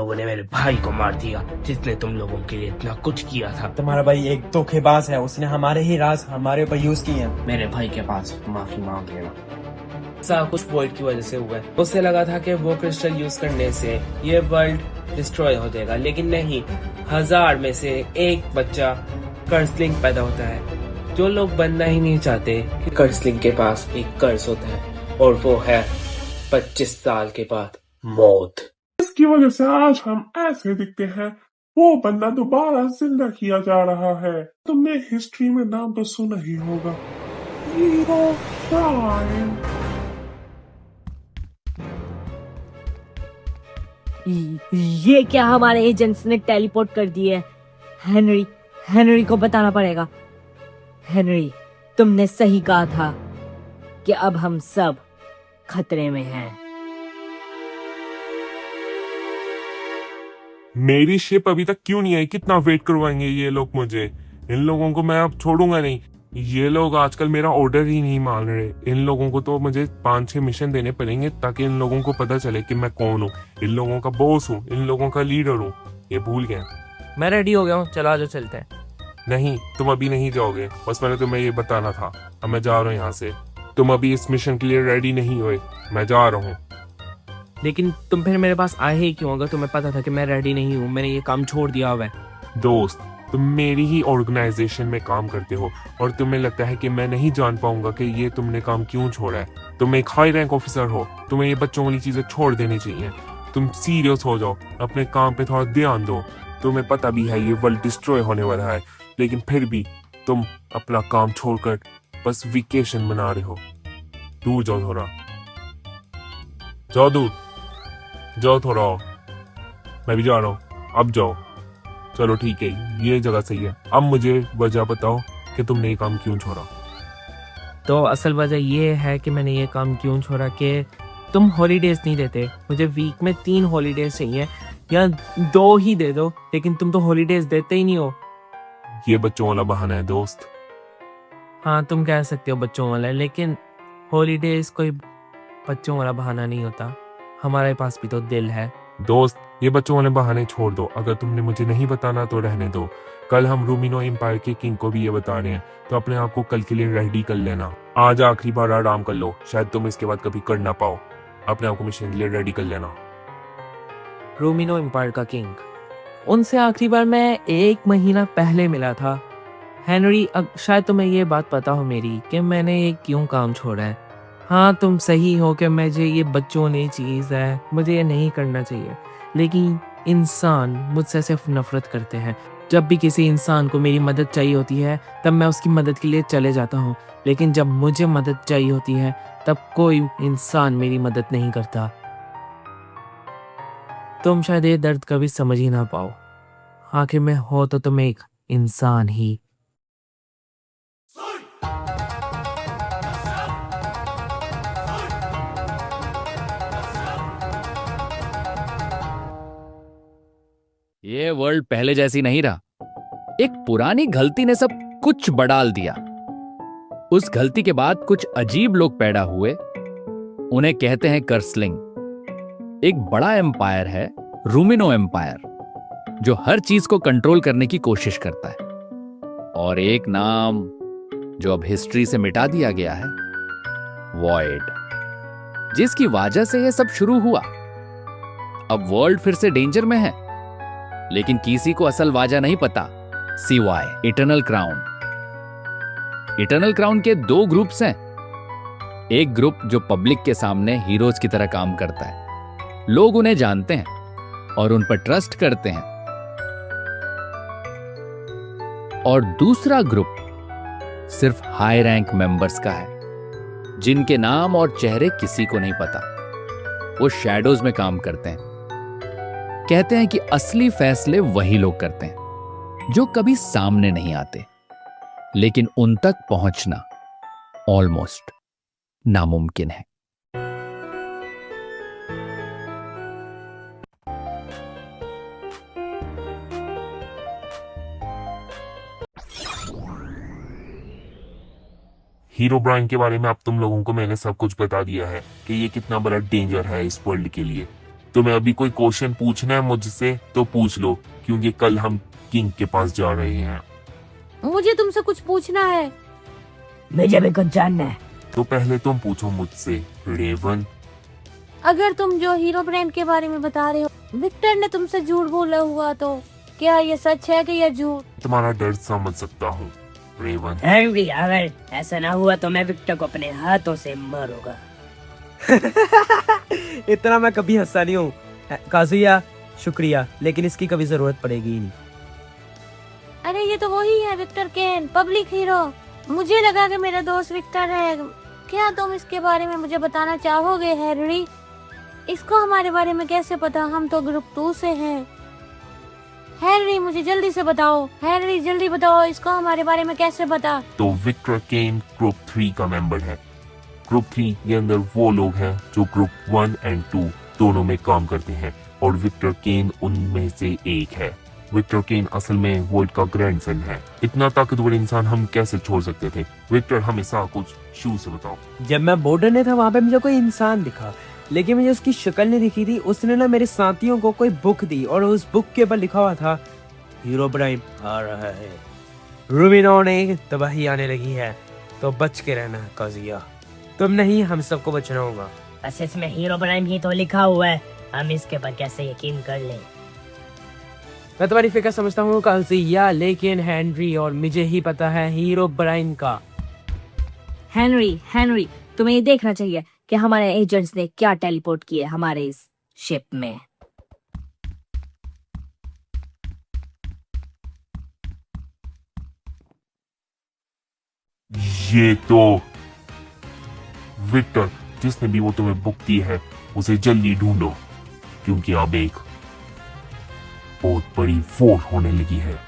लोगों ने मेरे भाई को मार दिया, जिसने तुम लोगों के लिए इतना कुछ किया था। तुम्हारा भाई एक धोखेबाज है, उसने हमारे ही राज हमारे ऊपर यूज किए हैं। मेरे भाई के पास माफी मांग लेना। सब कुछ वॉइड की वजह से हुआ है। उसे लगा था कि वो क्रिस्टल यूज करने से ये वर्ल्ड डिस्ट्रॉय हो जाएगा, लेकिन नहीं। 1000 में से एक बच्चा कर्सलिंग पैदा होता है। जो लोग बनना ही नहीं चाहते कि कर्सलिंग के पास एक कर्स होता है, और वो है 25 साल के बाद मौत। इसकी वजह से आज हम ऐसे दिखते हैं। वो बंदा दोबारा जिंदा किया जा रहा है। तुमने हिस्ट्री में नाम तो सुना ही होगा, हीरो प्राइम। ये क्या हमारे एजेंट्स ने टेलीपोर्ट कर दिए है? हेनरी को बताना पड़ेगा। हेनरी, तुमने सही कहा था कि अब हम सब खतरे में हैं। मेरी शिप अभी तक क्यों नहीं आई? कितना वेट करवाएंगे ये लोग मुझे? इन लोगों को मैं अब छोड़ूंगा नहीं। ये लोग आजकल मेरा ऑर्डर ही नहीं मान रहे। इन लोगों को तो मुझे 5-6 मिशन देने पड़ेंगे ताकि इन लोगों को पता चले कि मैं कौन हूँ, इन लोगों का बॉस हूँ, इन लोगों का लीडर हूँ। ये भूल गए। मैं रेडी हो गया हूँ, चलो आज चलते हैं। नहीं, तुम अभी नहीं जाओगे। बस मैंने तुम्हें ये बताना था। अब मैं जा रहा हूँ यहाँ से। तुम अभी इस मिशन के लिए रेडी नहीं हुए। मैं जा रहा हूँ। लेकिन तुम फिर मेरे पास आए ही क्यों? अगर तुम्हें पता था कि मैं रेडी नहीं हूँ, मैंने ये काम छोड़ दिया हुआ है। दोस्त, तुम मेरी ही ऑर्गेनाइजेशन में काम करते हो और तुम्हें लगता है कि मैं नहीं जान पाऊंगा कि ये तुमने काम क्यों छोड़ा है। तुम एक हाई रैंक ऑफिसर हो, तुम्हें ये बच्चों वाली चीजें छोड़ देनी चाहिए। तुम सीरियस हो जाओ, अपने काम पे थोड़ा ध्यान दो। तुम्हें पता भी है ये वर्ल्ड डिस्ट्रॉय होने वाला है, लेकिन फिर भी तुम अपना काम छोड़कर बस वेकेशन मना रहे हो। दूर जाओ थोड़ा, जाओ दूर जाओ थोड़ा। मैं भी जा रहा हूँ, अब जाओ। चलो ठीक है, ये जगह सही है। अब मुझे वजह बताओ कि तुमने ये काम क्यों छोड़ा। तो असल वजह ये है कि मैंने ये काम क्यों छोड़ा कि तुम हॉलीडेज नहीं देते। मुझे वीक में 3 हॉलीडेज चाहिए, या 2 ही दे दो, लेकिन तुम तो हॉलीडेज देते ही नहीं हो। ये बच्चों वाला बहाना है दोस्त। हाँ, तुम कह सकते हो बच्चों वाला, लेकिन हॉलीडेज कोई बच्चों वाला बहाना नहीं होता। हमारे पास भी तो दिल है। दोस्त, ये बच्चों वाले बहाने छोड़ दो। अगर तुमने मुझे नहीं बताना तो रहने दो। कल हम रूमिनो एम्पायर के किंग को भी ये बता रहे हैं, तो अपने आप को कल के लिए रेडी कर लेना। आज आखिरी बार आराम कर लो, शायद तुम इसके बाद कभी कर ना पाओ। अपने आप को मिशन के लिए रेडी कर लेना। रूमिनो एम्पायर का किंग, उनसे आखिरी बार मैं 1 महीना पहले मिला था। हेनरी, अब शायद तुम्हें ये बात पता हो मेरी कि मैंने ये क्यों काम छोड़ा है। हाँ, तुम सही हो कि मुझे ये बच्चों ने चीज़ है, मुझे ये नहीं करना चाहिए, लेकिन इंसान मुझसे सिर्फ नफरत करते हैं। जब भी किसी इंसान को मेरी मदद चाहिए होती है तब मैं उसकी मदद के लिए चले जाता हूँ, लेकिन जब मुझे मदद चाहिए होती है तब कोई इंसान मेरी मदद नहीं करता। तुम शायद ये दर्द कभी समझ ही ना पाओ। आखिर में हो तो तुम एक इंसान ही। ये वर्ल्ड पहले जैसी नहीं रहा। एक पुरानी गलती ने सब कुछ बडाल दिया। उस गलती के बाद कुछ अजीब लोग पैदा हुए, उन्हें कहते हैं कर्सलिंग। एक बड़ा एम्पायर है, रूमिनो एम्पायर, जो हर चीज को कंट्रोल करने की कोशिश करता है। और एक नाम जो अब हिस्ट्री से मिटा दिया गया है, वॉइड, जिसकी वजह से यह सब शुरू हुआ। अब वर्ल्ड फिर से डेंजर में है, लेकिन किसी को असल वजह नहीं पता, सिवाय इटर्नल क्राउन। इटर्नल क्राउन के 2 ग्रुप्स हैं। एक ग्रुप जो पब्लिक के सामने हीरोज की तरह काम करता है, लोग उन्हें जानते हैं और उन पर ट्रस्ट करते हैं। और दूसरा ग्रुप सिर्फ हाई रैंक मेंबर्स का है, जिनके नाम और चेहरे किसी को नहीं पता। वो शैडोज में काम करते हैं। कहते हैं कि असली फैसले वही लोग करते हैं जो कभी सामने नहीं आते, लेकिन उन तक पहुंचना ऑलमोस्ट नामुमकिन है। हीरो ब्राइन के बारे में अब तुम लोगों को मैंने सब कुछ बता दिया है कि ये कितना बड़ा डेंजर है इस वर्ल्ड के लिए। तुम्हें अभी कोई क्वेश्चन पूछना है मुझसे तो पूछ लो, क्योंकि कल हम किंग के पास जा रहे हैं। मुझे तुमसे कुछ पूछना है। मुझे भी कुछ जानना है। तो पहले तुम पूछो मुझसे रेवन। अगर तुम जो हीरो ब्राइन के बारे में बता रहे हो, विक्टर ने तुमसे झूठ बोला हुआ, तो क्या ये सच है कि ये झूठ? तुम्हारा डर समझ सकता हूँ रेवन। हेनरी, अगर ऐसा ना हुआ तो मैं विक्टर को अपने हाथों से मारूंगा। इतना मैं कभी हंसा नहीं हूँ काजुया, शुक्रिया, लेकिन इसकी कभी जरूरत पड़ेगी ही नहीं। अरे ये तो वही है विक्टर केन, पब्लिक हीरो। मुझे लगा कि मेरा दोस्त विक्टर है। क्या तुम इसके बारे में मुझे बताना चाहोगे हेनरी? इसको हमारे बारे में कैसे पता? हम तो ग्रुप 2 से हैं। हेनरी मुझे जल्दी से बताओ। हेनरी जल्दी बताओ, इसको हमारे बारे में कैसे पता? तो विक्टर केन ग्रुप 3 का मेंबर है। ग्रुप 3 के अंदर वो लोग हैं जो ग्रुप 1 और 2 दोनों में काम करते हैं, और विक्टर केन उनमें से एक है। विक्टर केन असल में वोल्ट का ग्रैंडसन है। इतना ताकतवर इंसान हम कैसे छोड़ सकते थे? विक्टर हमें सारा कुछ शुरू से बताओ। जब मैं बॉर्डर में था वहाँ पे मुझे कोई इंसान दिखा, लेकिन मुझे उसकी शक्ल नहीं दिखी थी। उसने ना मेरे साथियों को कोई बुक दी और उस बुक के ऊपर लिखा हुआ था हीरो ब्राइन आ रहा है, रूमिनो ने तबाही आने लगी है, तो बच के रहना काजिया। तुम नहीं, हम सबको बचना होगा। बस इसमें हीरो ब्राइन ही तो लिखा हुआ है, हम इसके पर कैसे यकीन कर लें? मैं तुम्हारी फिक्र समझता हूँ काजिया, लेकिन हेनरी और मुझे ही पता है हीरो ब्राइन का। हेनरी, तुम्हें ये देखना चाहिए कि हमारे एजेंट्स ने क्या टेलीपोर्ट किए हमारे इस शिप में। ये तो विक्टर, जिसने भी वो तुम्हें बुक दी है, उसे जल्दी ढूंढो, क्योंकि अब एक बहुत बड़ी वॉर होने लगी है।